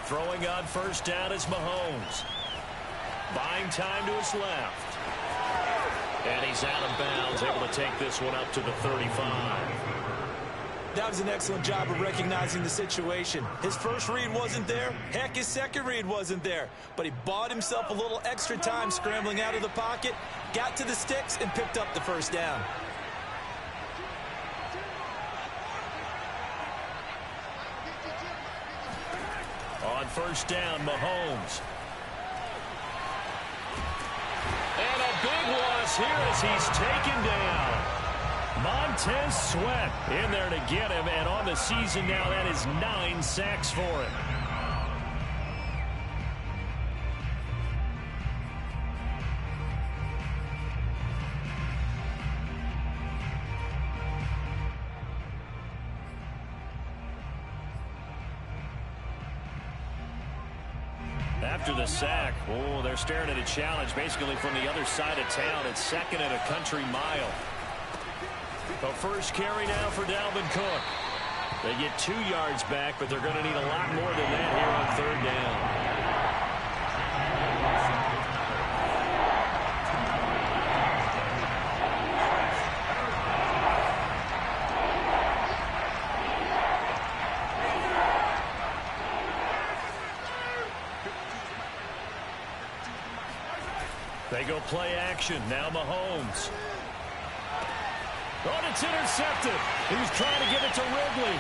Throwing on first down is Mahomes. Buying time to his left. And he's out of bounds, able to take this one up to the 35. That was an excellent job of recognizing the situation. His first read wasn't there. Heck, his second read wasn't there. But he bought himself a little extra time scrambling out of the pocket, got to the sticks, and picked up the first down. On first down, Mahomes. And a big loss here as he's taken down. Montez Sweat in there to get him, and on the season now, that is 9 sacks for him. After the sack, oh, they're staring at a challenge basically from the other side of town. It's second and a country mile. The first carry now for Dalvin Cook. They get 2 yards back, but they're going to need a lot more than that here on third down. They go play action. Now Mahomes. Oh, it's intercepted. He was trying to get it to Ridley.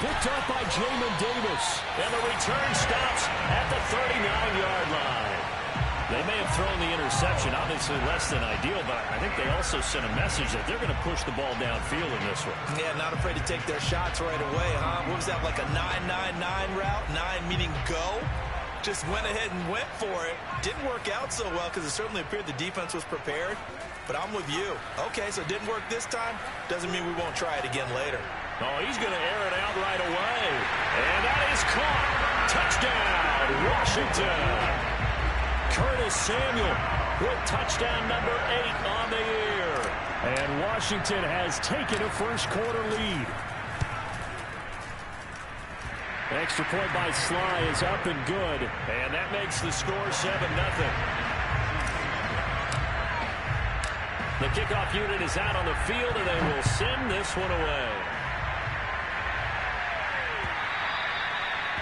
Picked up by Jamin Davis. And the return stops at the 39-yard line. They may have thrown the interception, obviously less than ideal, but I think they also sent a message that they're going to push the ball downfield in this one. Yeah, not afraid to take their shots right away, huh? What was that, like a 9-9-9 route? 9 meaning go? Just went ahead and went for it. Didn't work out so well because it certainly appeared the defense was prepared. But I'm with you. Okay, so it didn't work this time. Doesn't mean we won't try it again later. Oh, he's going to air it out right away. And that is caught. Touchdown, Washington. Curtis Samuel with touchdown number 8 on the year. And Washington has taken a first quarter lead. Extra point by Sly is up and good. And that makes the score 7-0. The kickoff unit is out on the field, and they will send this one away.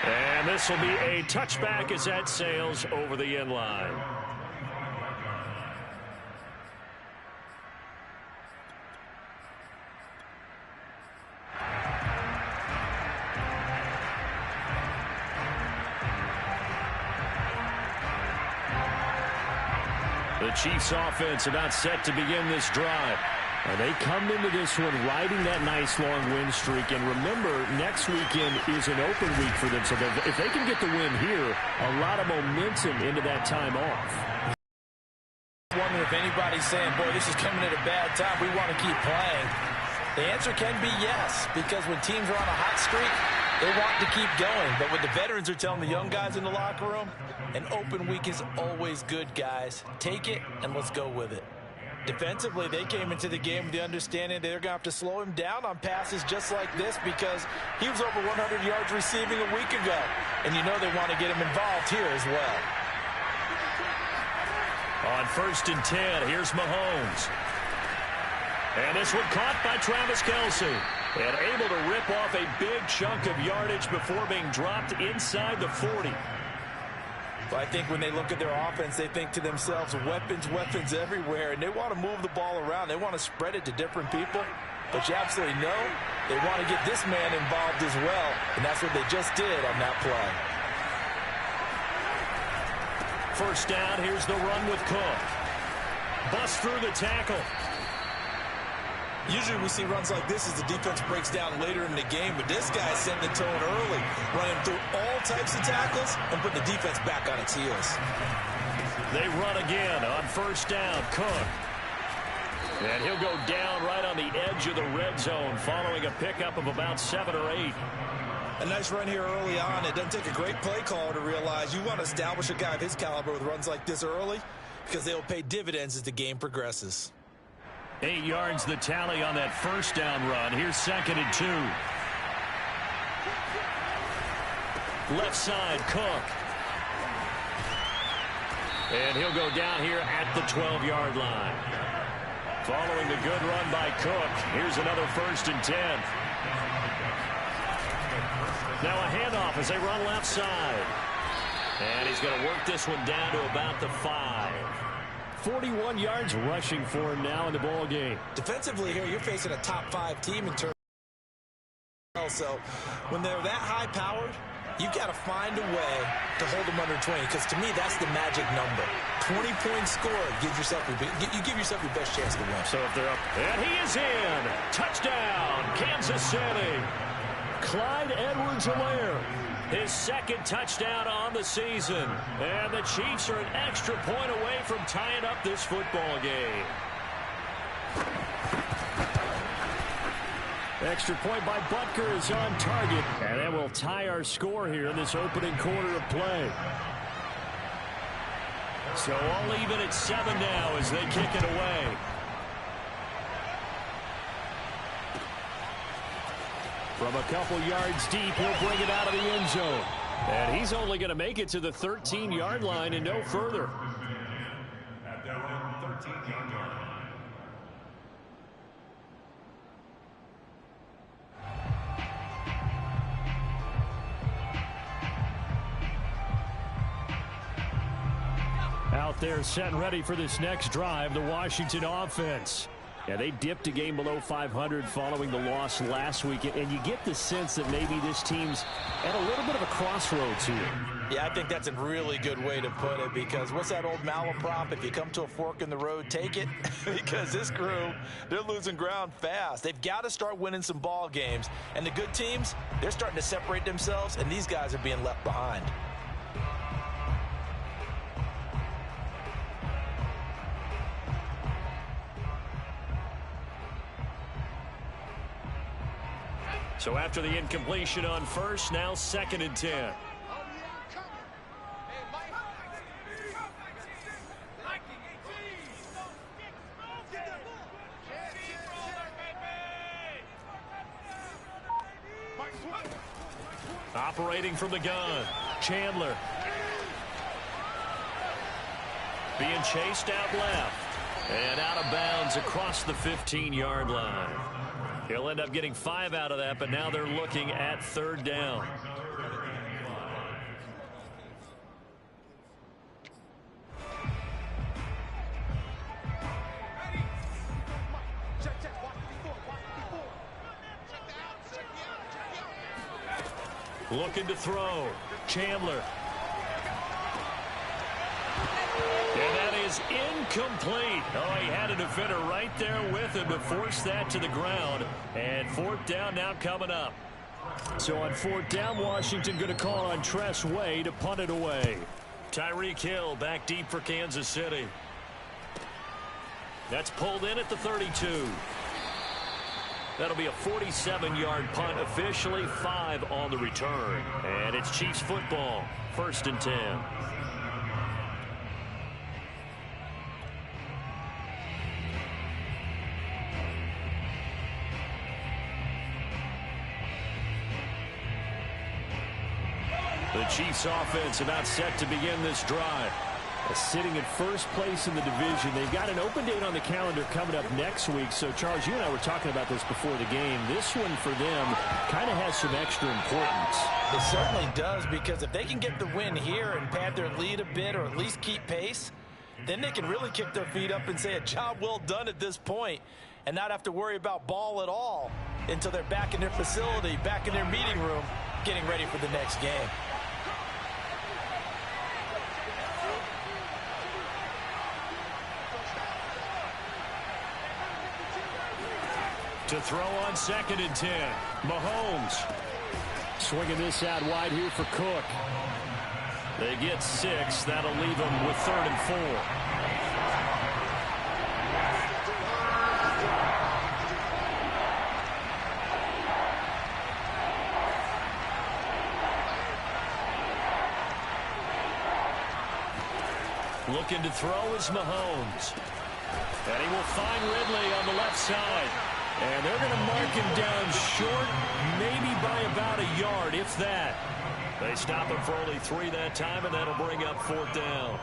And this will be a touchback as that sails over the end line. The Chiefs offense about set to begin this drive. And they come into this one riding that nice long win streak. And remember, next weekend is an open week for them. So if they can get the win here, a lot of momentum into that time off. I wonder if anybody's saying, boy, this is coming at a bad time. We want to keep playing. The answer can be yes, because when teams are on a hot streak, they want to keep going. But what the veterans are telling the young guys in the locker room, an open week is always good, guys. Take it and let's go with it. Defensively, they came into the game with the understanding they're going to have to slow him down on passes just like this because he was over 100 yards receiving a week ago. And you know they want to get him involved here as well. On 1st and 10, here's Mahomes. And this one caught by Travis Kelce. And able to rip off a big chunk of yardage before being dropped inside the 40. But I think when they look at their offense, they think to themselves, weapons, weapons everywhere. And they want to move the ball around. They want to spread it to different people. But you absolutely know they want to get this man involved as well. And that's what they just did on that play. First down, here's the run with Cook. Bust through the tackle. Usually we see runs like this as the defense breaks down later in the game, but this guy set the tone early, running through all types of tackles and put the defense back on its heels. They run again on first down. Cook. And he'll go down right on the edge of the red zone following a pickup of about 7 or 8. A nice run here early on. It doesn't take a great play caller to realize you want to establish a guy of his caliber with runs like this early because they'll pay dividends as the game progresses. 8 yards the tally on that first down run. Here's 2nd and 2. Left side, Cook. And he'll go down here at the 12-yard line. Following the good run by Cook, here's another 1st and 10. Now a handoff as they run left side. And he's going to work this one down to about the 5. 41 yards rushing for him now in the ball game. Defensively here, you're facing a top 5 team in terms of, so when they're that high powered, you've got to find a way to hold them under 20, because to me that's the magic number. 20-point score gives yourself you give yourself your best chance to win. So if they're up, and he is in. Touchdown, Kansas City. Clyde Edwards-Helaire, his 2nd touchdown on the season. And the Chiefs are an extra point away from tying up this football game. Extra point by Butker is on target. And that will tie our score here in this opening quarter of play. So all even at 7 now as they kick it away. From a couple yards deep, he'll bring it out of the end zone. And he's only going to make it to the 13-yard line and no further. At their own 13-yard line. Out there set and ready for this next drive, the Washington offense. Yeah, they dipped a game below 500 following the loss last week, and you get the sense that maybe this team's at a little bit of a crossroads here. Yeah, I think that's a really good way to put it, because what's that old malaprop? If you come to a fork in the road, take it. Because this crew, they're losing ground fast. They've got to start winning some ball games. And the good teams, they're starting to separate themselves, and these guys are being left behind. So after the incompletion on 1st, now 2nd and 10. Operating from the gun, Chandler. Being chased out left. And out of bounds across the 15-yard line. He'll end up getting 5 out of that, but now they're looking at 3rd down. Looking to throw. Chandler. And that is incomplete. Oh, he had a defender right there with him to force that to the ground. And 4th down now coming up. So on 4th down, Washington going to call on Tress Way to punt it away. Tyreek Hill back deep for Kansas City. That's pulled in at the 32. That'll be a 47-yard punt, officially 5 on the return. And it's Chiefs football, 1st and 10. The Chiefs offense about set to begin this drive. Sitting at 1st place in the division. They've got an open date on the calendar coming up next week. So, Charles, you and I were talking about this before the game. This one for them kind of has some extra importance. It certainly does, because if they can get the win here and pad their lead a bit, or at least keep pace, then they can really kick their feet up and say a job well done at this point, and not have to worry about ball at all until they're back in their facility, back in their meeting room, getting ready for the next game. To throw on 2nd and 10. Mahomes swinging this out wide here for Cook. They get 6. That'll leave them with 3rd and 4. Looking to throw is Mahomes. And he will find Ridley on the left side. And they're going to mark him down short, maybe by about a yard, if that. They stop him for only 3 that time, and that'll bring up 4th down.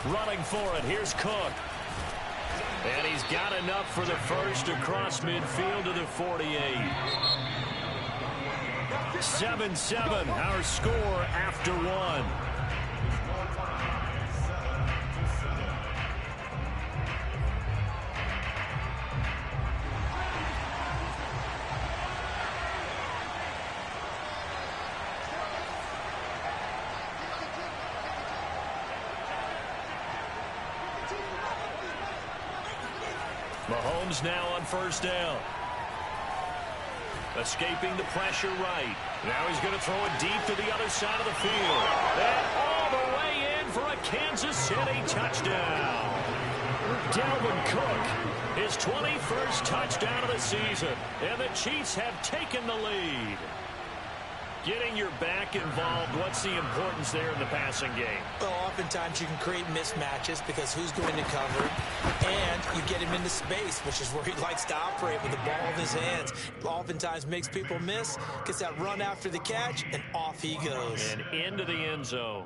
Running for it, here's Cook. And he's got enough for the first across midfield to the 48. 7-7, our score after 1. Mahomes now on 1st down. Escaping the pressure right. Now he's going to throw it deep to the other side of the field. And all the way in for a Kansas City touchdown. Dalvin Cook, his 21st touchdown of the season. And the Chiefs have taken the lead. Getting your back involved, what's the importance there in the passing game? Well, oftentimes you can create mismatches because who's going to cover, and you get him into space, which is where he likes to operate with the ball in his hands. Oftentimes makes people miss, gets that run after the catch, and off he goes. And into the end zone.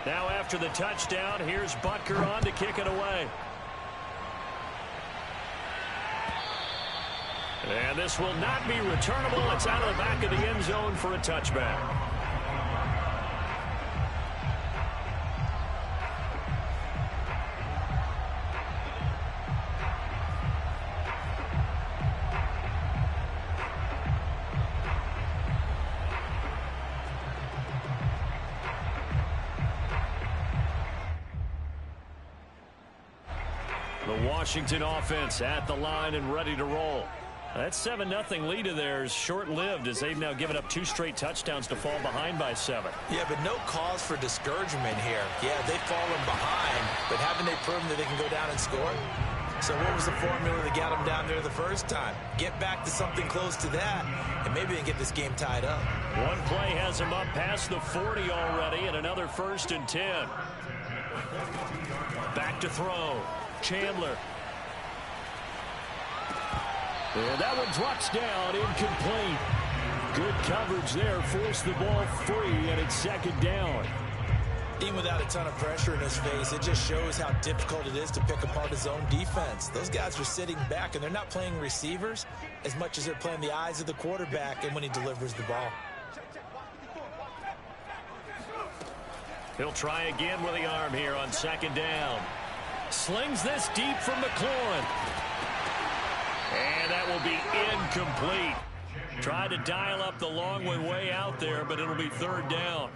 Now after the touchdown, here's Butker on to kick it away. And this will not be returnable. It's out of the back of the end zone for a touchback. The Washington offense at the line and ready to roll. That 7-0 lead of theirs short-lived as they've now given up 2 straight touchdowns to fall behind by 7. Yeah, but no cause for discouragement here. Yeah, they've fallen behind, but haven't they proven that they can go down and score? So what was the formula that got them down there the first time? Get back to something close to that, and maybe they can get this game tied up. One play has them up past the 40 already, and another 1st and 10. Back to throw. Chandler. And that one drops down, incomplete. Good coverage there, forced the ball free, and it's 2nd down. Even without a ton of pressure in his face, it just shows how difficult it is to pick apart his own defense. Those guys are sitting back, and they're not playing receivers as much as they're playing the eyes of the quarterback and when he delivers the ball. He'll try again with the arm here on 2nd down. Slings this deep from McLaurin. And that will be incomplete. Tried to dial up the long one way out there, but it'll be 3rd down.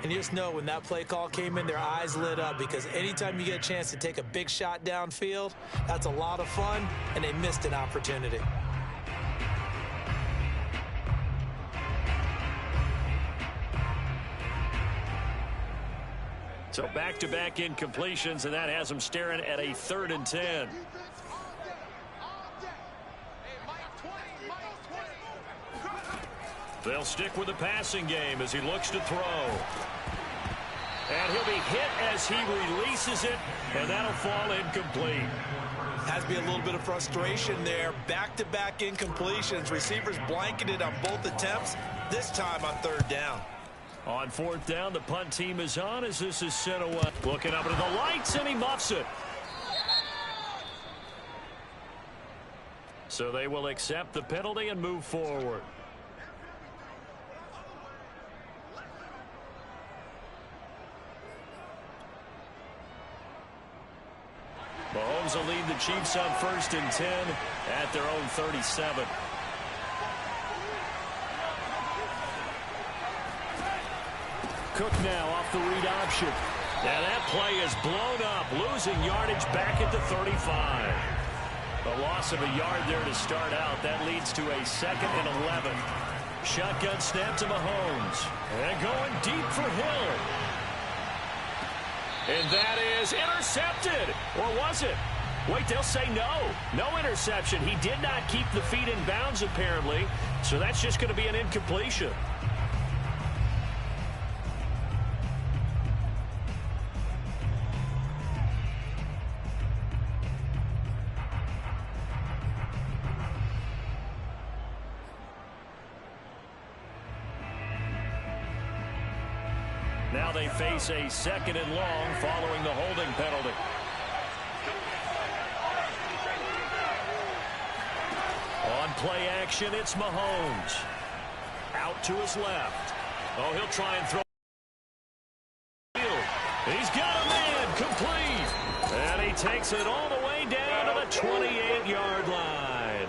And you just know when that play call came in, their eyes lit up because anytime you get a chance to take a big shot downfield, that's a lot of fun, and they missed an opportunity. So back-to-back incompletions, and that has them staring at a 3rd and 10. They'll stick with the passing game as he looks to throw. And he'll be hit as he releases it, and that'll fall incomplete. Has to be a little bit of frustration there. Back-to-back incompletions. Receivers blanketed on both attempts, this time on 3rd down. On 4th down, the punt team is on as this is sent away. Looking up into the lights, and he muffs it. So they will accept the penalty and move forward. Mahomes will lead the Chiefs on 1st and 10 at their own 37. Cook now off the read option. And that play is blown up, losing yardage back at the 35. A loss of a yard there to start out. That leads to a 2nd and 11. Shotgun snap to Mahomes. And going deep for Hill. And that is intercepted. Or was it? Wait, they'll say no. No interception. He did not keep the feet in bounds, apparently. So that's just going to be an incompletion. Now they face a 2nd and long following the holding penalty. On play action, it's Mahomes. Out to his left. Oh, he'll try and throw. He's got a man complete. And he takes it all the way down to the 28-yard line.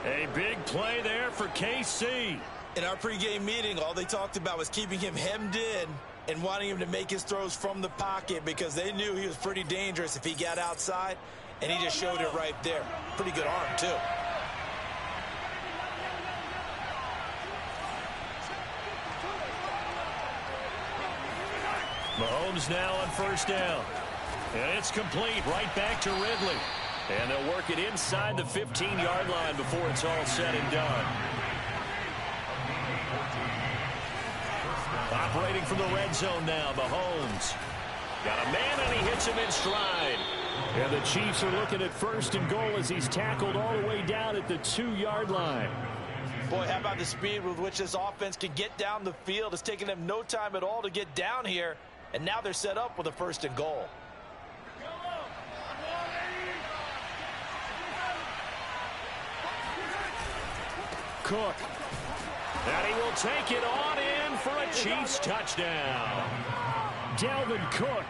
A big play there for KC. In our pregame meeting, all they talked about was keeping him hemmed in and wanting him to make his throws from the pocket because they knew he was pretty dangerous if he got outside, and he just showed it right there. Pretty good arm, too. Mahomes now on 1st down. And it's complete right back to Ridley. And they'll work it inside the 15-yard line before it's all said and done. Operating from the red zone now, Mahomes. Got a man, and he hits him in stride. And the Chiefs are looking at 1st and goal as he's tackled all the way down at the 2-yard line. Boy, how about the speed with which this offense can get down the field? It's taken them no time at all to get down here. And now they're set up with a 1st and goal. Cook. And he will take it on in for a Chiefs touchdown. Dalvin Cook.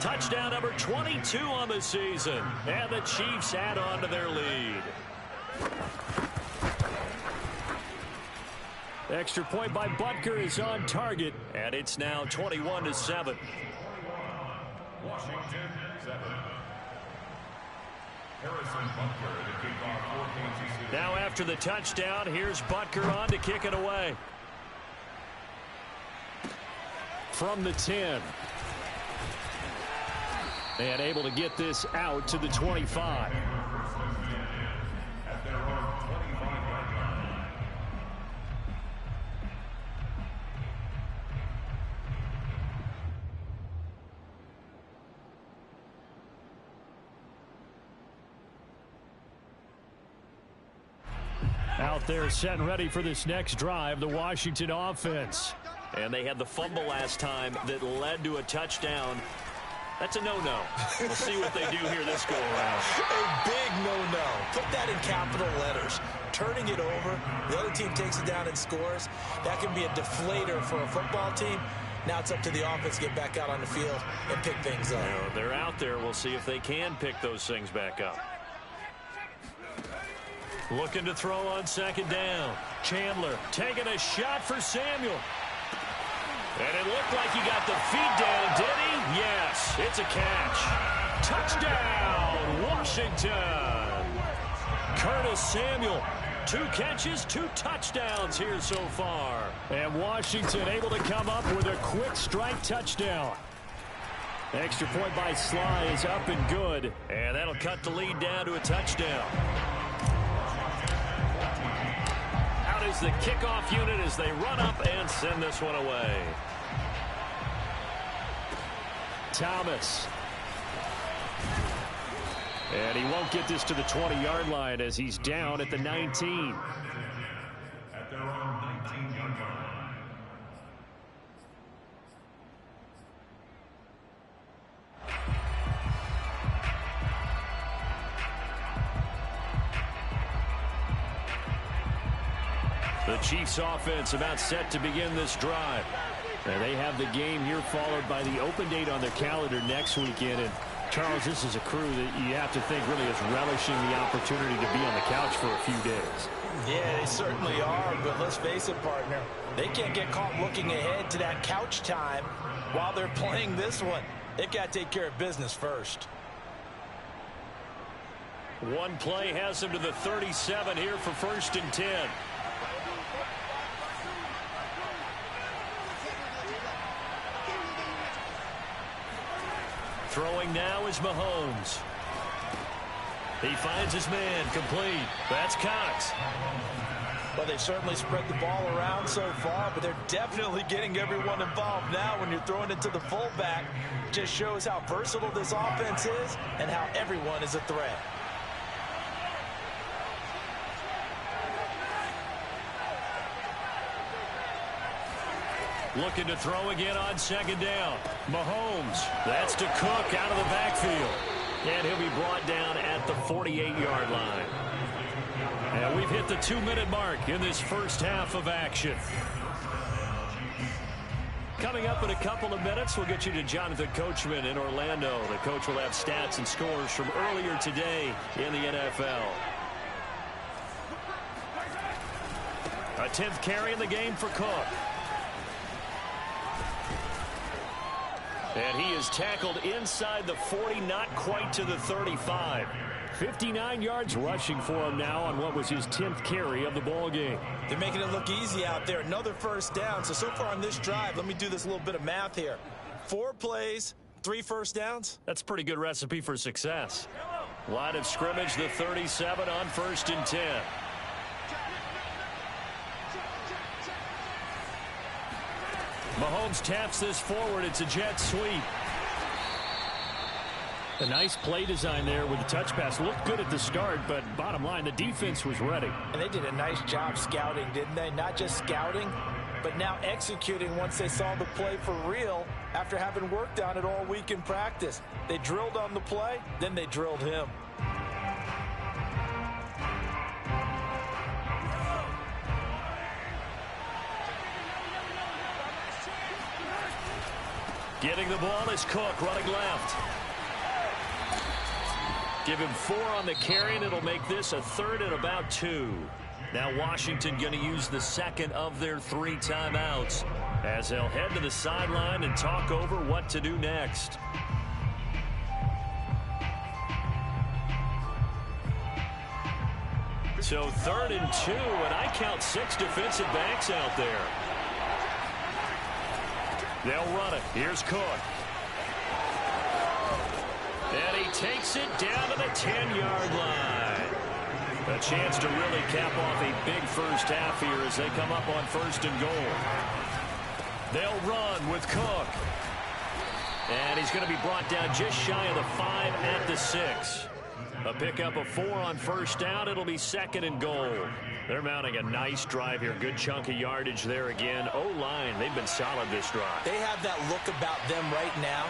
Touchdown number 22 on the season. And the Chiefs add on to their lead. Extra point by Butker is on target. And it's now 21-7. Washington, 7. Harrison Butker, the kickoff for Kansas City. Now after the touchdown, here's Butker on to kick it away. From the 10. And able to get this out to the 25. At their own 25-yard line. Out there set and ready for this next drive, the Washington offense. And they had the fumble last time that led to a touchdown. That's a no-no. We'll see what they do here this go-around. A big no-no. Put that in capital letters. Turning it over, the other team takes it down and scores. That can be a deflator for a football team. Now it's up to the offense to get back out on the field and pick things up. You know, they're out there. We'll see if they can pick those things back up. Looking to throw on 2nd down. Chandler taking a shot for Samuel. And it looked like he got the feet down, did he? Yes, it's a catch. Touchdown, Washington. Curtis Samuel, 2 catches, 2 touchdowns here so far. And Washington able to come up with a quick strike touchdown. Extra point by Sly is up and good. And that'll cut the lead down to a touchdown. Out is the kickoff unit as they run up and send this one away. Thomas. And he won't get this to the 20-yard line as he's down at the 19. At their own 19-yard line. The Chiefs offense about set to begin this drive. And they have the game here followed by the open date on their calendar next weekend. And Charles, this is a crew that you have to think really is relishing the opportunity to be on the couch for a few days. Yeah, they certainly are, but let's face it, partner. They can't get caught looking ahead to that couch time while they're playing this one. They've got to take care of business first. One play has them to the 37 here for 1st and 10. Throwing now is Mahomes. He finds his man, complete. That's Cox. Well, they've certainly spread the ball around so far, but they're definitely getting everyone involved now when you're throwing it to the fullback. Just shows how versatile this offense is and how everyone is a threat. Looking to throw again on second down. Mahomes. That's to Cook out of the backfield. And he'll be brought down at the 48-yard line. And we've hit the 2-minute mark in this first half of action. Coming up in a couple of minutes, we'll get you to Jonathan Coachman in Orlando. The coach will have stats and scores from earlier today in the NFL. A 10th carry in the game for Cook. And he is tackled inside the 40, not quite to the 35. 59 yards rushing for him now on what was his 10th carry of the ball game. They're making it look easy out there. Another first down. So far on this drive, let me do this little bit of math here. 4 plays, 3 first downs. That's a pretty good recipe for success. Line of scrimmage, the 37 on 1st and 10. Mahomes taps this forward. It's a jet sweep. A nice play design there with the touch pass. Looked good at the start, but bottom line, the defense was ready. And they did a nice job scouting, didn't they? Not just scouting, but now executing once they saw the play for real after having worked on it all week in practice. They drilled on the play, then they drilled him. Getting the ball is Cook running left. Give him 4 on the carry, and it'll make this a 3rd and about 2. Now Washington going to use the second of their 3 timeouts as they'll head to the sideline and talk over what to do next. So 3rd and 2, and I count 6 defensive backs out there. They'll run it. Here's Cook. And he takes it down to the 10-yard line. A chance to really cap off a big first half here as they come up on 1st and goal. They'll run with Cook. And he's going to be brought down just shy of the 5 at the 6. A pickup of 4 on 1st down. It'll be 2nd and goal. They're mounting a nice drive here. Good chunk of yardage there again. O-line, they've been solid this drive. They have that look about them right now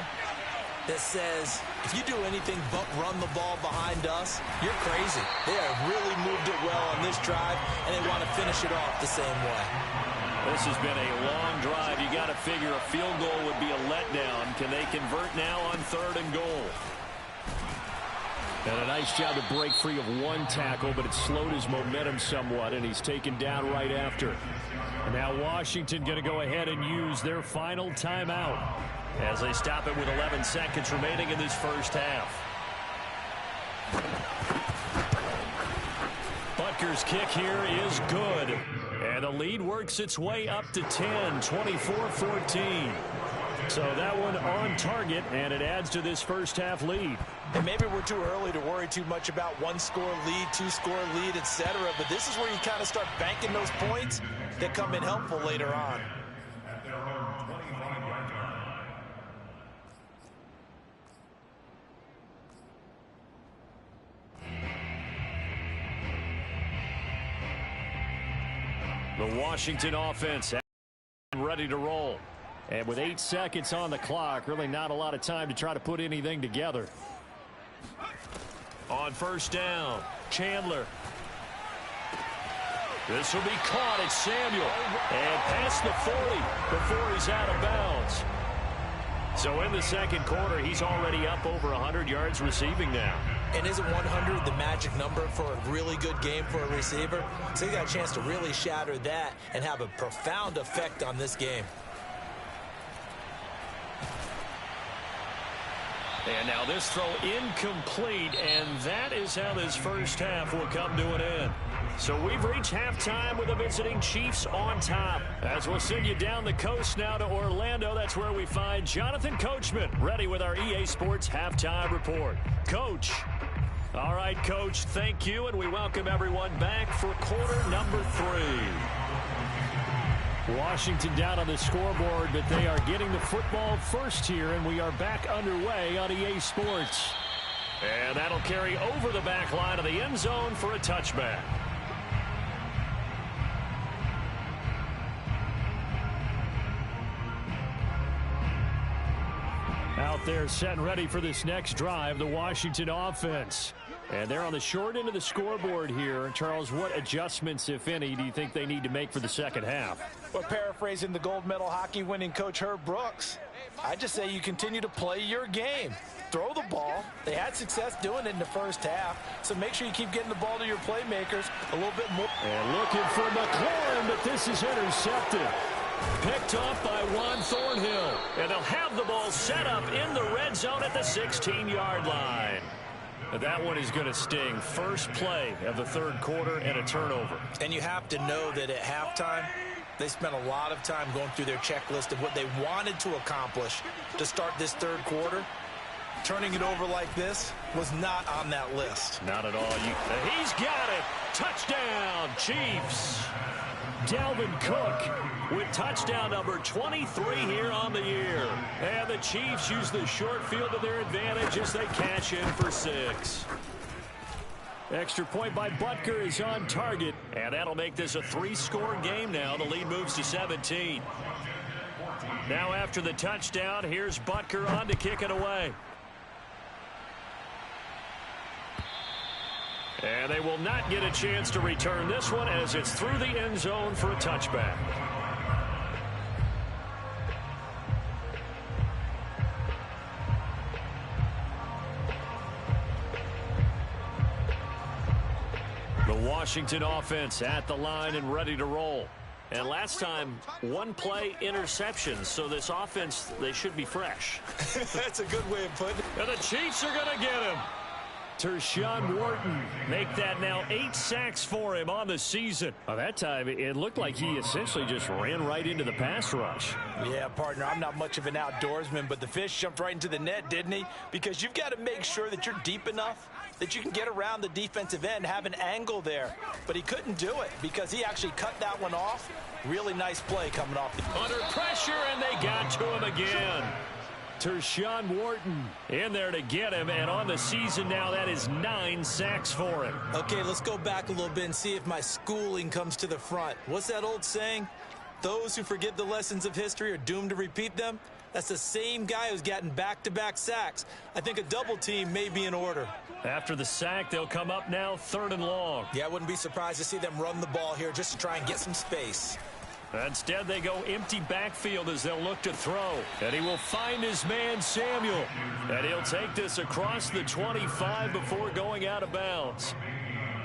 that says, if you do anything but run the ball behind us, you're crazy. They have really moved it well on this drive, and they want to finish it off the same way. This has been a long drive. You got to figure a field goal would be a letdown. Can they convert now on 3rd and goal? And a nice job to break free of 1 tackle, but it slowed his momentum somewhat, and he's taken down right after. And now Washington going to go ahead and use their final timeout as they stop it with 11 seconds remaining in this first half. Butker's kick here is good. And the lead works its way up to 10, 24-14. So that one on target, and it adds to this first half lead. And maybe we're too early to worry too much about 1-score lead, 2-score lead, etc. But this is where you kind of start banking those points that come in helpful later on. The Washington offense ready to roll. And with 8 seconds on the clock, really not a lot of time to try to put anything together. On 1st down, Chandler. This will be caught. It's Samuel. And past the 40 before he's out of bounds. So in the second quarter, he's already up over 100 yards receiving now. And isn't 100 the magic number for a really good game for a receiver? So he got a chance to really shatter that and have a profound effect on this game. And now this throw incomplete, and that is how this first half will come to an end. So we've reached halftime with the visiting Chiefs on top. As we'll send you down the coast now to Orlando, that's where we find Jonathan Coachman, ready with our EA Sports Halftime Report. Coach. All right, Coach, thank you, and we welcome everyone back for quarter number 3. Washington down on the scoreboard, but they are getting the football first here, and we are back underway on EA Sports. And that'll carry over the back line of the end zone for a touchback. Out there set and ready for this next drive, the Washington offense. And they're on the short end of the scoreboard here. Charles, what adjustments, if any, do you think they need to make for the second half? Well, paraphrasing the gold medal hockey winning coach Herb Brooks, I just say you continue to play your game. Throw the ball. They had success doing it in the first half, so make sure you keep getting the ball to your playmakers a little bit more. And looking for McLaurin, but this is intercepted. Picked off by Juan Thornhill. And they'll have the ball set up in the red zone at the 16-yard line. That one is going to sting. First play of the third quarter and a turnover. And you have to know that at halftime, they spent a lot of time going through their checklist of what they wanted to accomplish to start this third quarter. Turning it over like this was not on that list. Not at all. He's got it. Touchdown, Chiefs. Dalvin Cook with touchdown number 23 here on the year. And the Chiefs use the short field to their advantage as they cash in for 6. Extra point by Butker is on target, and that'll make this a 3-score game now. The lead moves to 17. Now after the touchdown, here's Butker on to kick it away. And they will not get a chance to return this one as it's through the end zone for a touchback. The Washington offense at the line and ready to roll. And last time, one play interception, so this offense, they should be fresh. That's a good way of putting it. And the Chiefs are going to get him. Tershawn Wharton make that now 8 sacks for him on the season. By that time, it looked like he essentially just ran right into the pass rush. Yeah, partner, I'm not much of an outdoorsman, but the fish jumped right into the net, didn't he? Because you've got to make sure that you're deep enough that you can get around the defensive end, have an angle there. But he couldn't do it because he actually cut that one off. Really nice play coming off. Under pressure, and they got to him again. Tershawn Wharton in there to get him, and on the season now, that is 9 sacks for him. Okay, let's go back a little bit and see if my schooling comes to the front. What's that old saying? Those who forget the lessons of history are doomed to repeat them. That's the same guy who's gotten back-to-back sacks. I think a double team may be in order. After the sack, they'll come up now 3rd and long. Yeah, I wouldn't be surprised to see them run the ball here just to try and get some space. Instead, they go empty backfield as they'll look to throw. And he will find his man, Samuel. And he'll take this across the 25 before going out of bounds.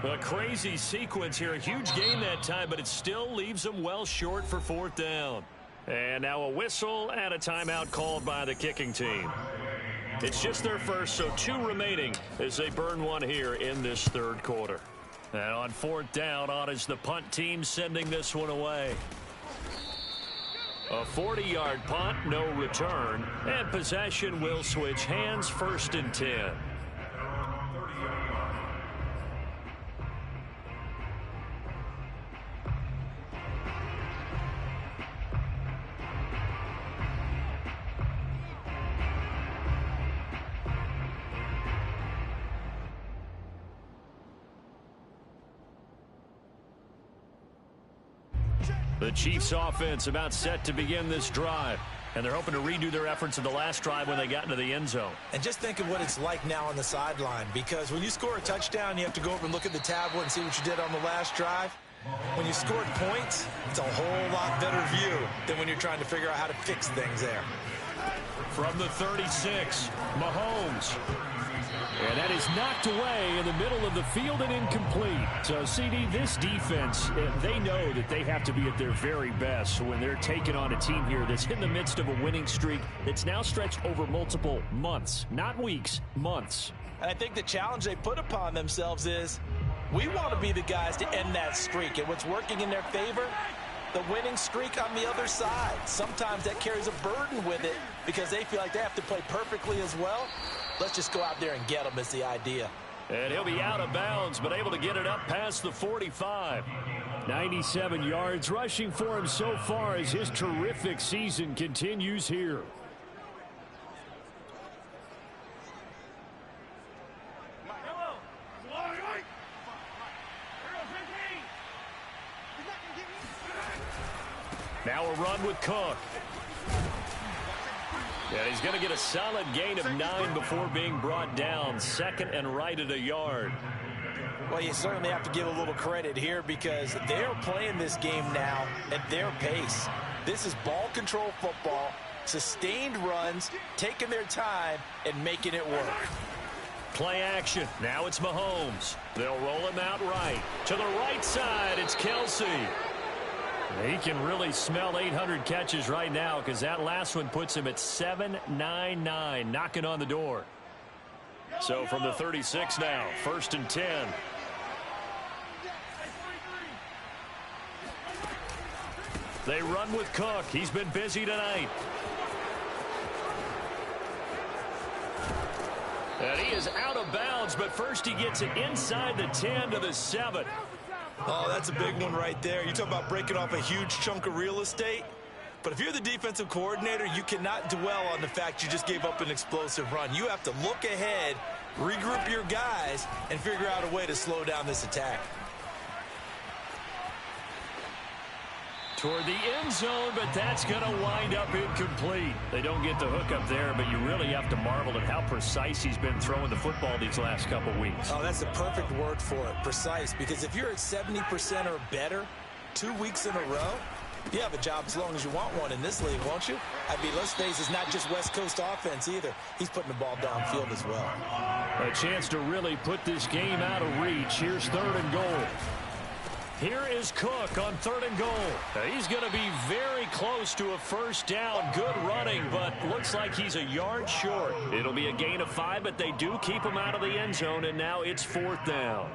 A crazy sequence here. A huge gain that time, but it still leaves them well short for 4th down. And now a whistle and a timeout called by the kicking team. It's just their first, so 2 remaining as they burn one here in this third quarter. And on 4th down, on is the punt team sending this one away. A 40-yard punt, no return, and possession will switch hands, 1st and 10. The Chiefs offense about set to begin this drive. And they're hoping to redo their efforts in the last drive when they got into the end zone. And just think of what it's like now on the sideline, because when you score a touchdown, you have to go over and look at the tablet and see what you did on the last drive. When you scored points, it's a whole lot better view than when you're trying to figure out how to fix things there. From the 36, Mahomes. And that is knocked away in the middle of the field and incomplete. So, CD, this defense, they know that they have to be at their very best when they're taking on a team here that's in the midst of a winning streak that's now stretched over multiple months, not weeks, months. And I think the challenge they put upon themselves is We want to be the guys to end that streak. And what's working in their favor? The winning streak on the other side. Sometimes that carries a burden with it because they feel like they have to play perfectly as well. Let's just go out there and get them is the idea. And he'll be out of bounds, but able to get it up past the 45. 97 yards rushing for him so far as his terrific season continues here. Now a run with Cook. And he's going to get a solid gain of 9 before being brought down. Second and right at a yard. Well, you certainly have to give a little credit here because they're playing this game now at their pace. This is ball control football, sustained runs, taking their time, and making it work. Play action. Now it's Mahomes. They'll roll him out right. To the right side, it's Kelsey. He can really smell 800 catches right now because that last one puts him at 799, knocking on the door. So from the 36 now, 1st and 10. They run with Cook. He's been busy tonight. And he is out of bounds, but first he gets it inside the 10 to the 7. Oh, that's a big one right there. You talk about breaking off a huge chunk of real estate. But if you're the defensive coordinator, you cannot dwell on the fact you just gave up an explosive run. You have to look ahead, regroup your guys, and figure out a way to slow down this attack. Toward the end zone, but that's going to wind up incomplete. They don't get the hook up there, but you really have to marvel at how precise he's been throwing the football these last couple weeks. Oh, that's the perfect word for it, precise, because if you're at 70% or better 2 weeks in a row, you have a job as long as you want one in this league, won't you? I mean, let's face it, it's not just West Coast offense either. He's putting the ball downfield as well. A chance to really put this game out of reach. Here's 3rd and goal. Here is Cook on 3rd and goal. He's going to be very close to a first down. Good running, but looks like he's a yard short. It'll be a gain of 5, but they do keep him out of the end zone, and now it's 4th down.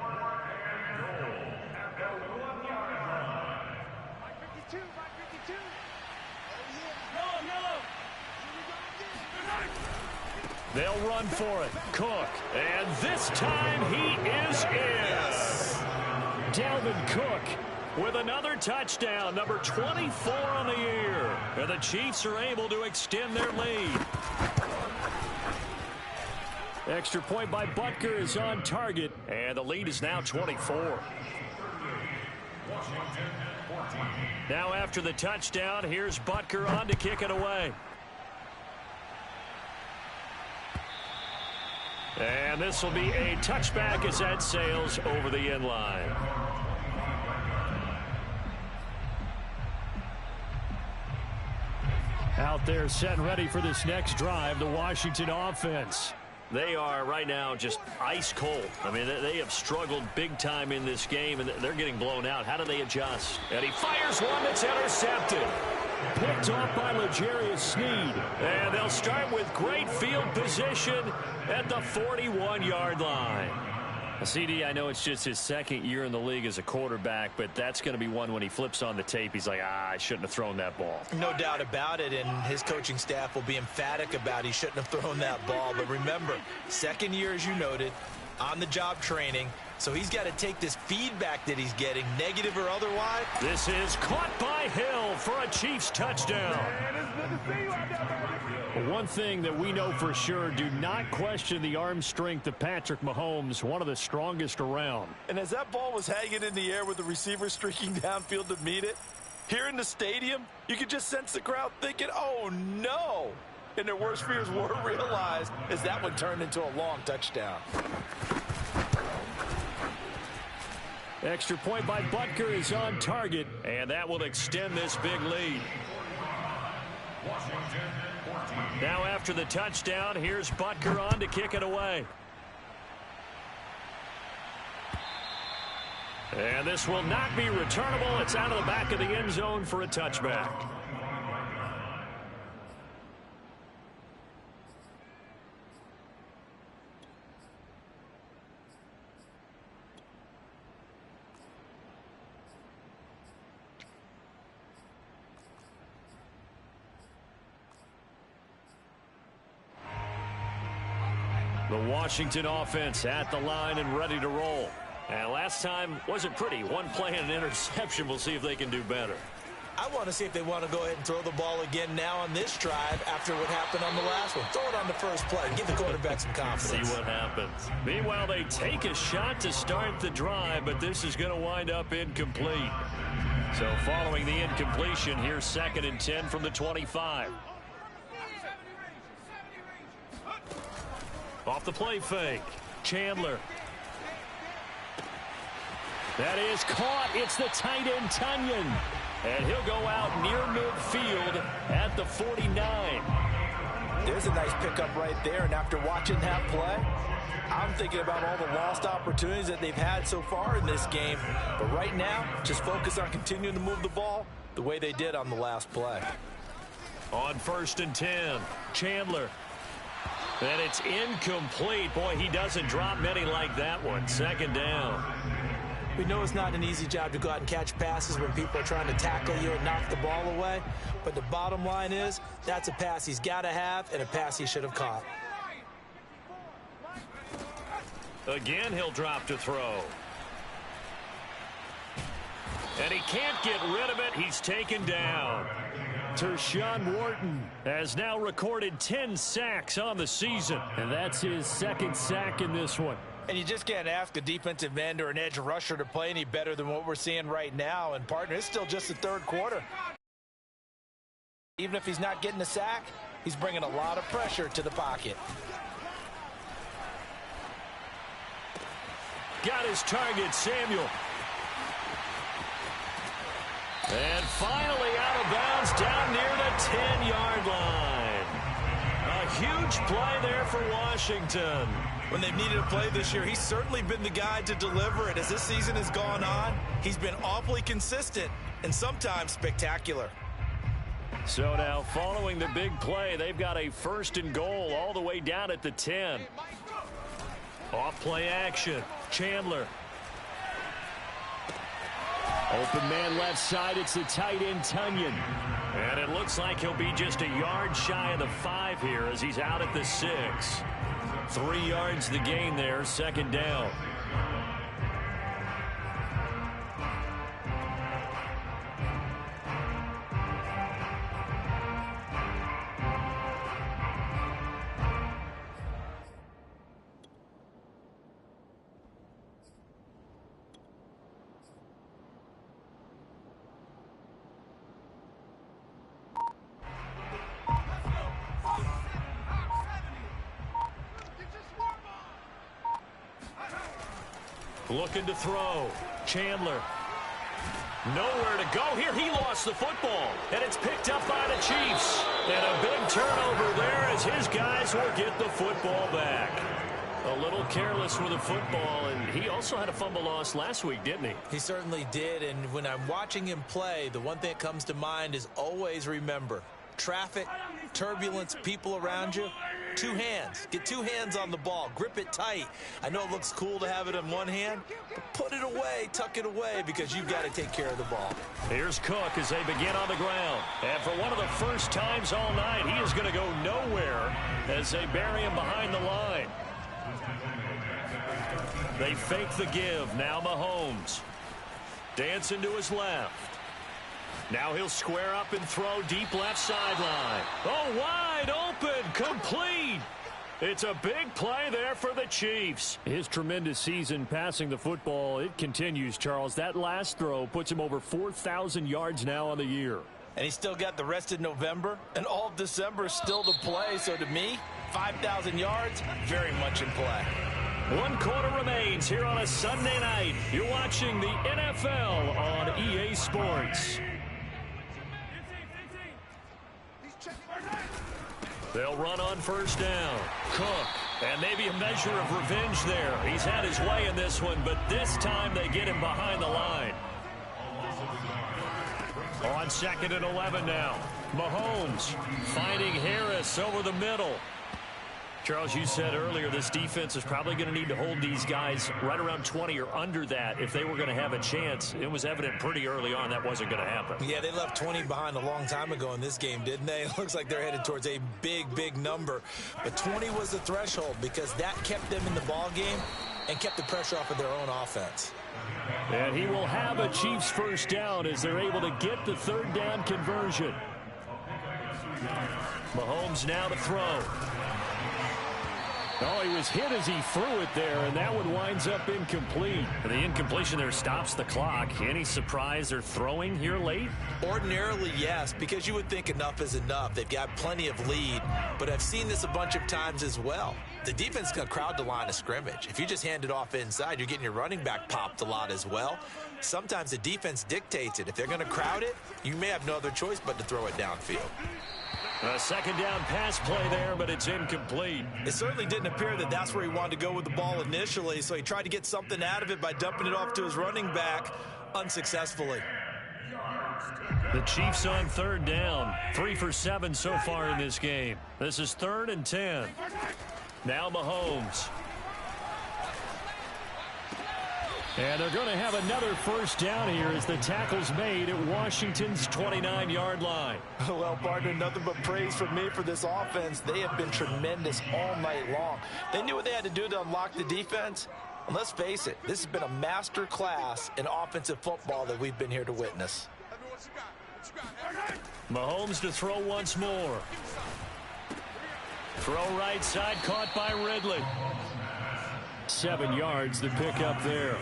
They'll run for it. Cook. And this time he is in. Yes. Dalvin Cook with another touchdown, number 24 on the year. And the Chiefs are able to extend their lead. Extra point by Butker is on target, and the lead is now 24. Now after the touchdown, here's Butker on to kick it away. And this will be a touchback as that sails over the end line. Out there set and ready for this next drive, the Washington offense. They are right now just ice cold. I mean, they have struggled big time in this game, and they're getting blown out. How do they adjust? And he fires one that's intercepted. Picked off by L'Jarius Sneed. And they'll start with great field position at the 41-yard line. CD, I know it's just his 2nd year in the league as a quarterback, but that's going to be one when he flips on the tape. He's like, I shouldn't have thrown that ball. No doubt about it, and his coaching staff will be emphatic about he shouldn't have thrown that ball. But remember, 2nd year, as you noted, on-the-job training. So he's got to take this feedback that he's getting, negative or otherwise. This is caught by Hill for a Chiefs touchdown. One thing that we know for sure, do not question the arm strength of Patrick Mahomes, one of the strongest around. And as that ball was hanging in the air with the receiver streaking downfield to meet it, here in the stadium, you could just sense the crowd thinking, oh, no. And their worst fears were realized as that one turned into a long touchdown. Extra point by Butker is on target, and that will extend this big lead. Now after the touchdown, here's Butker on to kick it away. And this will not be returnable. It's out of the back of the end zone for a touchback. The Washington offense at the line and ready to roll. And last time wasn't pretty. One play and an interception. We'll see if they can do better. I want to see if they want to go ahead and throw the ball again now on this drive after what happened on the last one. Throw it on the first play and give the quarterback some confidence. See what happens. Meanwhile, they take a shot to start the drive, but this is going to wind up incomplete. So following the incompletion, here's 2nd and 10 from the 25. Off the play fake. Chandler. That is caught. It's the tight end, Tunyon. And he'll go out near midfield at the 49. There's a nice pickup right there, and after watching that play, I'm thinking about all the lost opportunities that they've had so far in this game. But right now, just focus on continuing to move the ball the way they did on the last play. On 1st and 10, Chandler. And it's incomplete. Boy, he doesn't drop many like that one. 2nd down. We know it's not an easy job to go out and catch passes when people are trying to tackle you and knock the ball away. But the bottom line is, that's a pass he's got to have and a pass he should have caught. Again, he'll drop to throw. And he can't get rid of it. He's taken down. Tershawn Wharton has now recorded 10 sacks on the season. And that's his 2nd sack in this one. And you just can't ask a defensive end or an edge rusher to play any better than what we're seeing right now. And, partner, it's still just the 3rd quarter. Even if he's not getting a sack, he's bringing a lot of pressure to the pocket. Got his target, Samuel. And finally out of bounds down near the 10-yard line. A huge play there for Washington. When they've needed a play this year, he's certainly been the guy to deliver it. As this season has gone on, he's been awfully consistent and sometimes spectacular. So now following the big play, they've got a 1st and goal all the way down at the 10. Off play action. Chandler. Open man left side. It's the tight end, Tunyon. And it looks like he'll be just a yard shy of the 5 here as he's out at the 6. 3 yards the gain there, 2nd down. Looking to throw. Chandler. Nowhere to go here. He lost the football. And it's picked up by the Chiefs. And a big turnover there as his guys will get the football back. A little careless with the football, and he also had a fumble loss last week, didn't he? He certainly did, and when I'm watching him play, the one thing that comes to mind is always remember, traffic, turbulence, people around you, 2 hands. Get 2 hands on the ball. Grip it tight. I know it looks cool to have it in one hand, but put it away, tuck it away, because you've got to take care of the ball. Here's Cook as they begin on the ground. And for one of the first times all night, he is going to go nowhere as they bury him behind the line. They fake the give. Now Mahomes. Dancing to his left. Now he'll square up and throw deep left sideline. Oh, wide open. Complete. It's a big play there for the Chiefs. His tremendous season passing the football, it continues, Charles. That last throw puts him over 4,000 yards now on the year. And he's still got the rest of November and all of December still to play. So to me, 5,000 yards, very much in play. 1 quarter remains here on a Sunday night. You're watching the NFL on EA Sports. They'll run on 1st down. Cook. And maybe a measure of revenge there. He's had his way in this one, but this time they get him behind the line. On 2nd and 11 now. Mahomes finding Harris over the middle. Charles, you said earlier this defense is probably going to need to hold these guys right around 20 or under that if they were going to have a chance. It was evident pretty early on that wasn't going to happen. Yeah, they left 20 behind a long time ago in this game, didn't they? It looks like they're headed towards a big number. But 20 was the threshold because that kept them in the ball game and kept the pressure off of their own offense. And he will have a Chiefs first down as they're able to get the third down conversion. Mahomes now to throw. Oh, he was hit as he threw it there, and that one winds up incomplete. The incompletion there stops the clock. Any surprise they're throwing here late? Ordinarily, yes, because you would think enough is enough. They've got plenty of lead, but I've seen this a bunch of times as well. The defense is going to crowd the line of scrimmage. If you just hand it off inside, you're getting your running back popped a lot as well. Sometimes the defense dictates it. If they're going to crowd it, you may have no other choice but to throw it downfield. A second down pass play there, but it's incomplete. It certainly didn't appear that that's where he wanted to go with the ball initially, so he tried to get something out of it by dumping it off to his running back unsuccessfully. The Chiefs on third down. 3 for 7 so far in this game. This is 3rd and 10. Now Mahomes. And they're going to have another first down here as the tackle's made at Washington's 29-yard line. Well, partner, nothing but praise from me for this offense. They have been tremendous all night long. They knew what they had to do to unlock the defense. And let's face it, this has been a master class in offensive football that we've been here to witness. Mahomes to throw once more. Throw right side, caught by Ridley. 7 yards, the pickup there.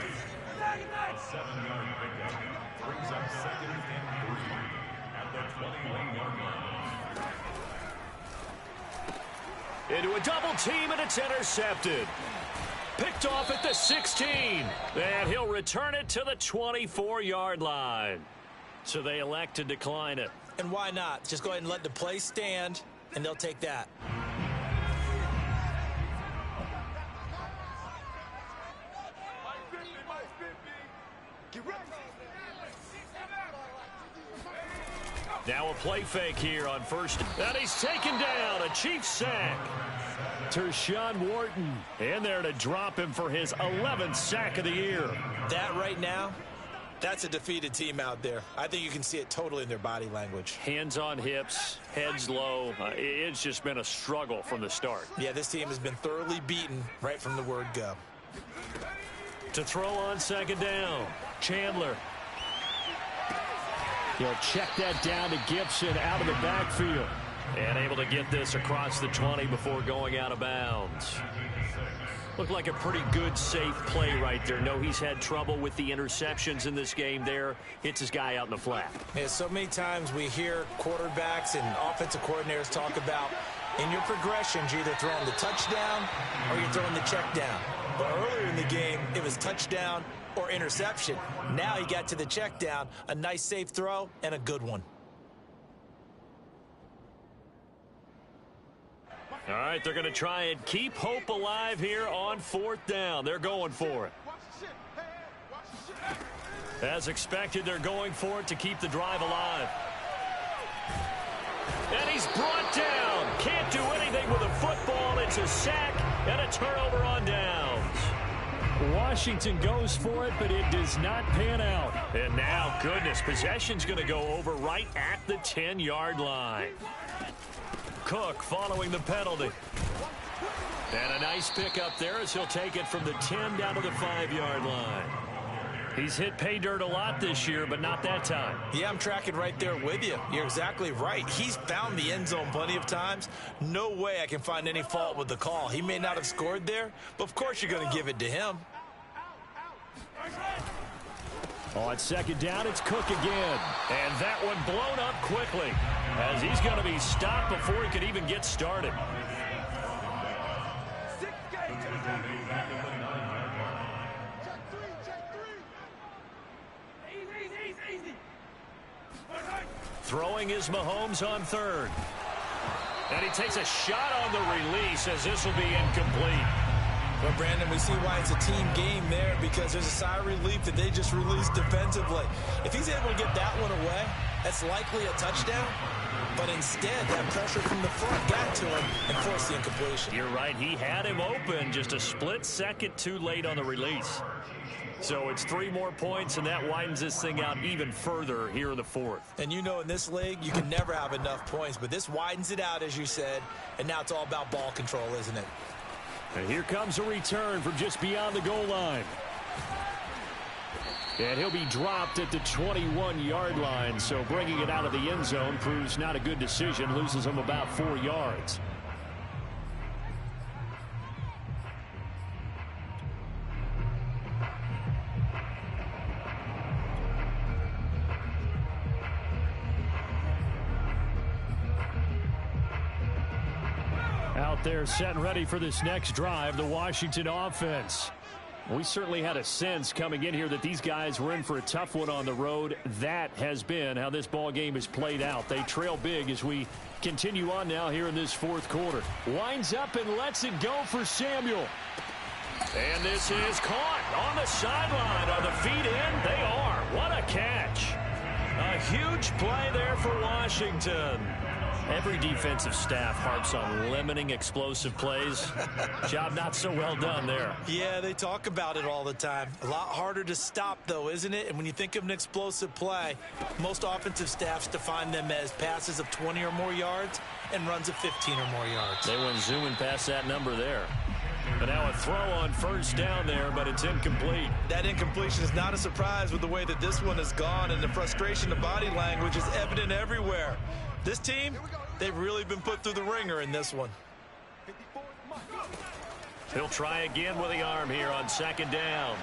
A 7-yard pickup brings up 2nd and 3 at the 21-yard line. Into a double team, and it's intercepted. Picked off at the 16. And he'll return it to the 24-yard line. So they elect to decline it. And why not? Just go ahead and let the play stand, and they'll take that. Now a play fake here on first. And he's taken down. A Chiefs sack. Tershawn Wharton in there to drop him for his 11th sack of the year. That right now, that's a defeated team out there. I think you can see it totally in their body language. Hands on hips, heads low. It's just been a struggle from the start. Yeah, this team has been thoroughly beaten right from the word go. To throw on second down, Chandler. He'll check that down to Gibson out of the backfield. And able to get this across the 20 before going out of bounds. Looked like a pretty good, safe play right there. No, he's had trouble with the interceptions in this game there. Hits his guy out in the flat. Yeah, so many times we hear quarterbacks and offensive coordinators talk about in your progressions, you're either throwing the touchdown or you're throwing the check down. But earlier in the game, it was touchdown or interception. Now he got to the check down, a nice safe throw, and a good one. All right, they're going to try and keep hope alive here on 4th down. They're going for it. As expected, they're going for it to keep the drive alive. And he's brought down. Can't do anything with a football. It's a sack and a turnover on downs. Washington goes for it, but it does not pan out. And now, goodness, possession's going to go over right at the 10-yard line. Cook following the penalty. And a nice pickup there as he'll take it from the 10 down to the 5-yard line. He's hit pay dirt a lot this year, but not that time. Yeah, I'm tracking right there with you. You're exactly right. He's found the end zone plenty of times. No way I can find any fault with the call. He may not have scored there, but of course you're going to give it to him. On second down, it's Cook again. And that one blown up quickly as he's going to be stopped before he could even get started. Throwing is Mahomes on 3rd. And he takes a shot on the release as this will be incomplete. Well, Brandon, we see why it's a team game there because there's a sigh of relief that they just released defensively. If he's able to get that one away, that's likely a touchdown. but instead that pressure from the front got to him and forced the incompletion. You're right. He had him open, just a split second too late on the release. So it's 3 more points, and that widens this thing out even further here in the fourth. And you know in this league, you can never have enough points, but this widens it out, as you said, and now it's all about ball control, isn't it? And here comes a return from just beyond the goal line. And he'll be dropped at the 21-yard line, so bringing it out of the end zone proves not a good decision, loses him about 4 yards. Out there set and ready for this next drive, the Washington offense. We certainly had a sense coming in here that these guys were in for a tough one on the road. That has been how this ball game has played out. They trail big as we continue on now here in this fourth quarter. Winds up and lets it go for Samuel. And this is caught on the sideline. Are the feet in? They are. What a catch. A huge play there for Washington. Every defensive staff harps on limiting explosive plays. Job not so well done there. Yeah, they talk about it all the time. A lot harder to stop, though, isn't it? And when you think of an explosive play, most offensive staffs define them as passes of 20 or more yards and runs of 15 or more yards. They went zooming past that number there. And now a throw on first down there, but it's incomplete. That incompletion is not a surprise with the way that this one has gone, and the frustration of body language is evident everywhere. This team, they've really been put through the ringer in this one. He'll try again with the arm here on second down.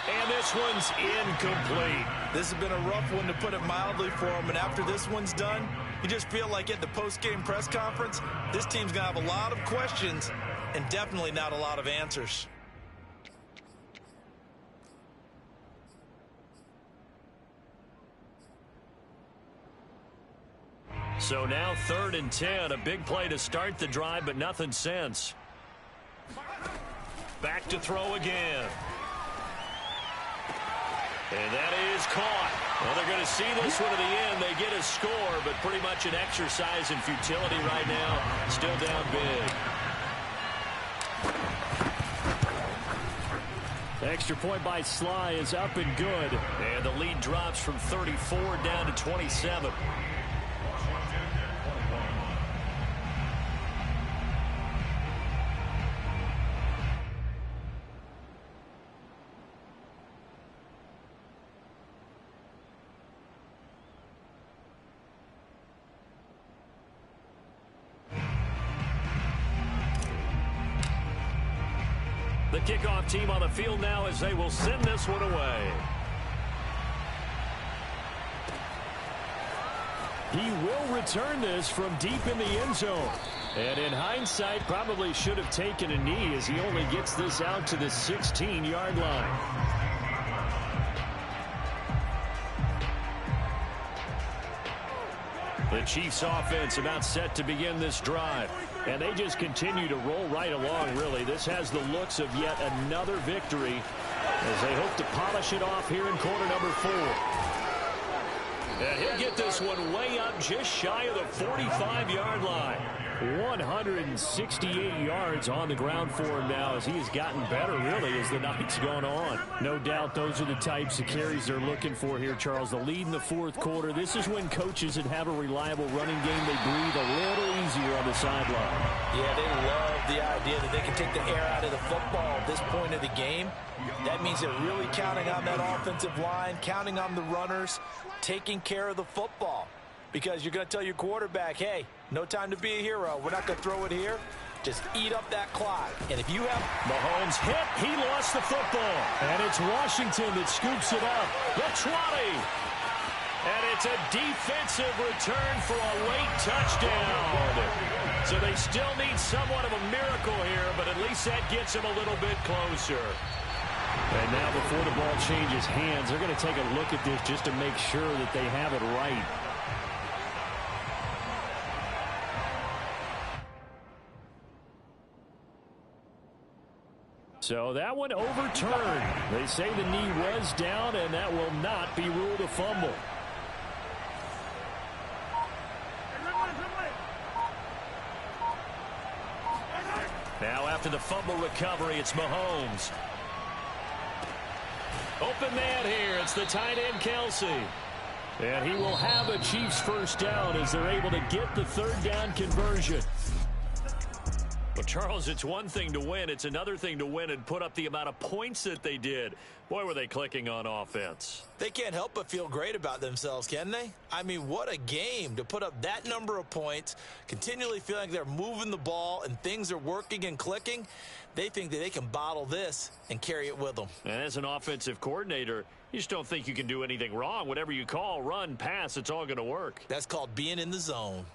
And this one's incomplete. This has been a rough one, to put it mildly, for him. And after this one's done, you just feel like at the post-game press conference, this team's going to have a lot of questions and definitely not a lot of answers. So now 3rd and 10, a big play to start the drive, but nothing since. Back to throw again. And that is caught. Well, they're going to see this one to the end. They get a score, but pretty much an exercise in futility right now. Still down big. Extra point by Sly is up and good. And the lead drops from 34 down to 27. The kickoff team on the field now as they will send this one away. He will return this from deep in the end zone. And in hindsight, probably should have taken a knee as he only gets this out to the 16-yard line. The Chiefs offense about set to begin this drive. And they just continue to roll right along, really. This has the looks of yet another victory as they hope to polish it off here in quarter number 4. And he'll get this one way up just shy of the 45-yard line. 168 yards on the ground for him now as he has gotten better, really, as the night's gone on. No doubt those are the types of carries they're looking for here, Charles. The lead in the fourth quarter. This is when coaches that have a reliable running game, they breathe a little easier on the sideline. Yeah, they love the idea that they can take the air out of the football at this point of the game. That means they're really counting on that offensive line, counting on the runners, taking care of the football. Because you're going to tell your quarterback, hey, no time to be a hero. We're not going to throw it here. Just eat up that clock. And if you have... Mahomes hit. He lost the football. And it's Washington that scoops it up. The 20. And it's a defensive return for a late touchdown. So they still need somewhat of a miracle here, but at least that gets them a little bit closer. And now before the ball changes hands, they're going to take a look at this just to make sure that they have it right. So that one overturned. They say the knee was down, and that will not be ruled a fumble. after the fumble recovery. It's Mahomes. Open man here. It's the tight end, Kelsey. And he will have a Chiefs first down as they're able to get the third down conversion. Well, Charles, it's one thing to win. It's another thing to win and put up the amount of points that they did. Boy, were they clicking on offense. They can't help but feel great about themselves, can they? I mean, what a game to put up that number of points, continually feeling like they're moving the ball and things are working and clicking. They think that they can bottle this and carry it with them. And as an offensive coordinator, you just don't think you can do anything wrong. Whatever you call, run, pass, it's all going to work. That's called being in the zone.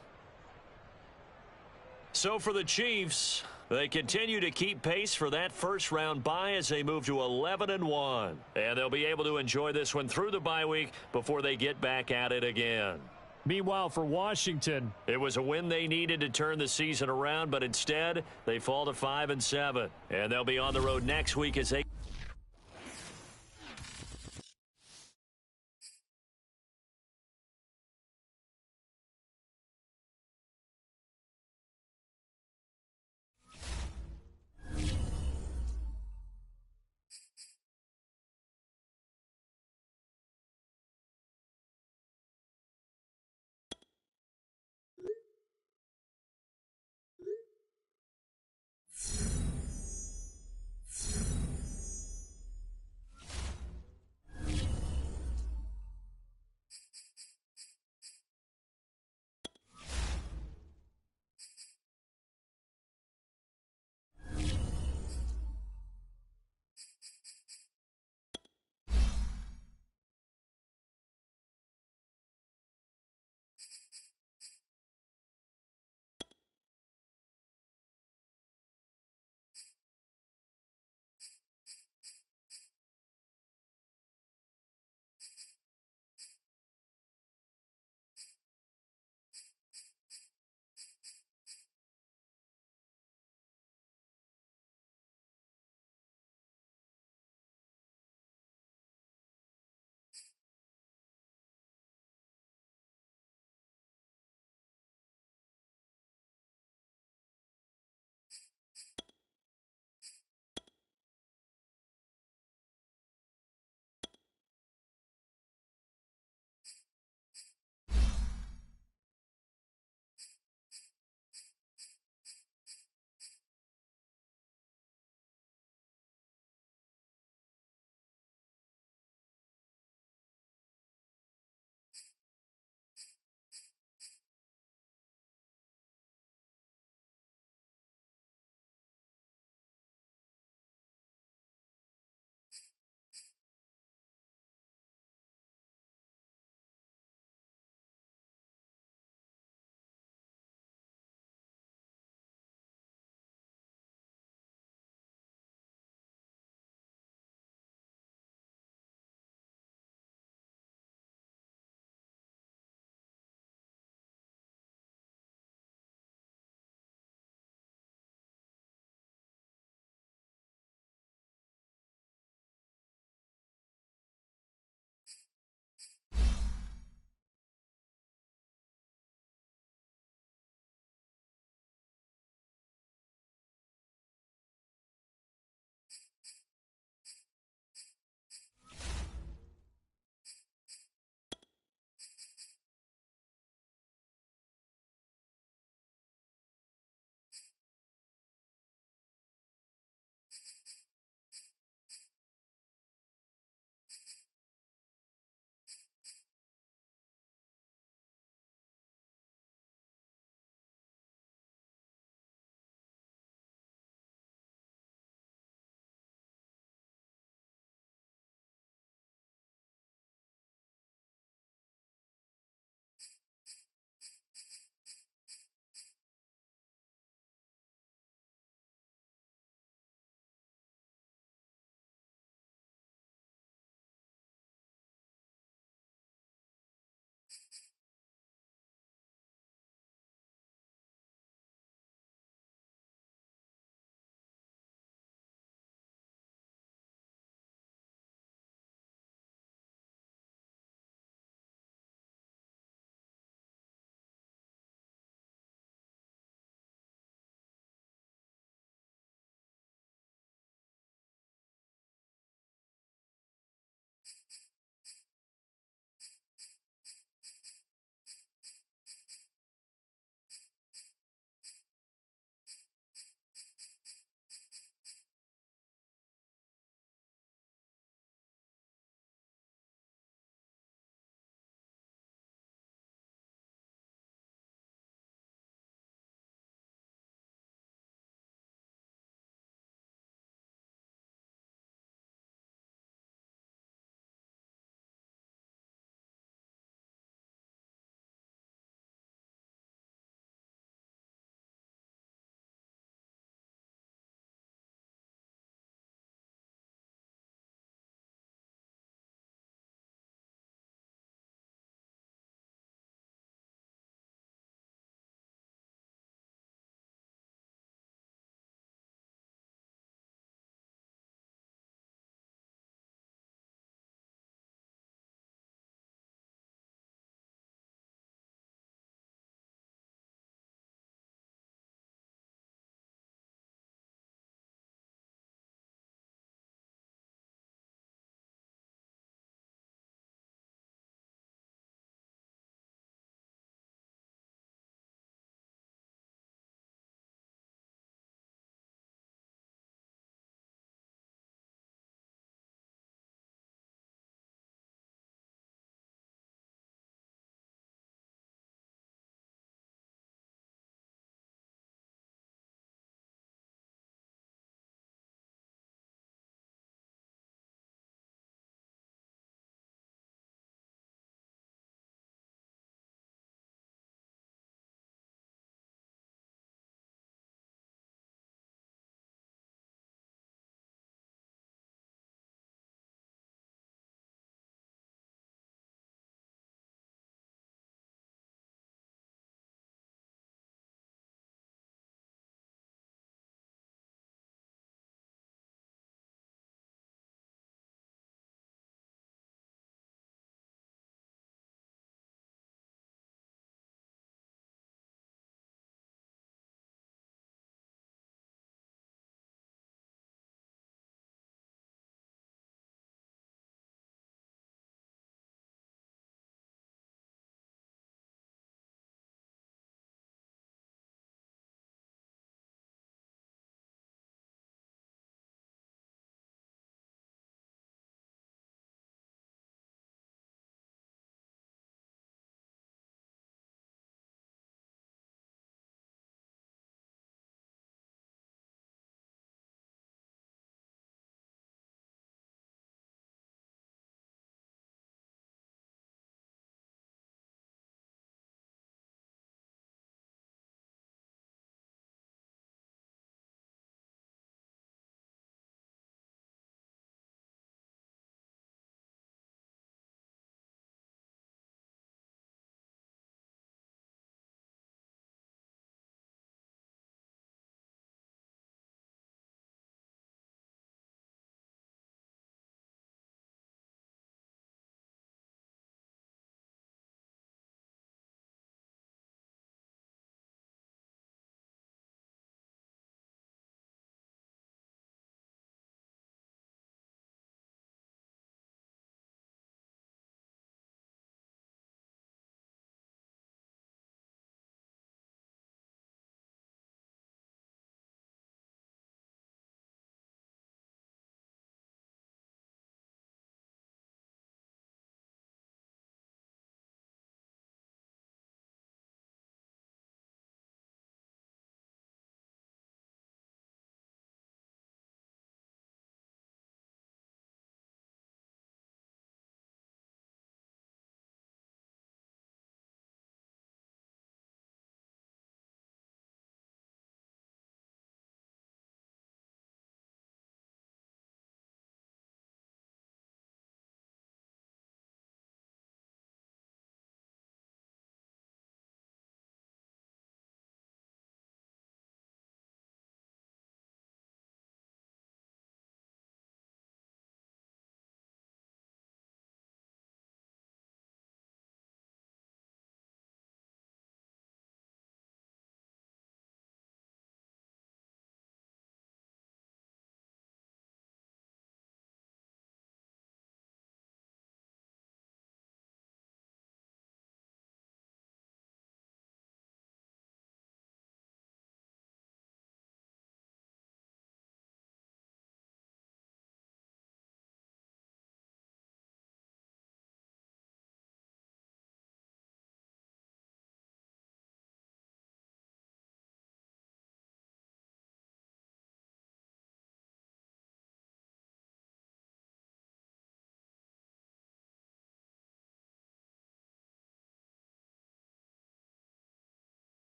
So for the Chiefs, they continue to keep pace for that first-round bye as they move to 11-1. And they'll be able to enjoy this one through the bye week before they get back at it again. Meanwhile, for Washington, it was a win they needed to turn the season around, but instead, they fall to 5-7. And they'll be on the road next week as they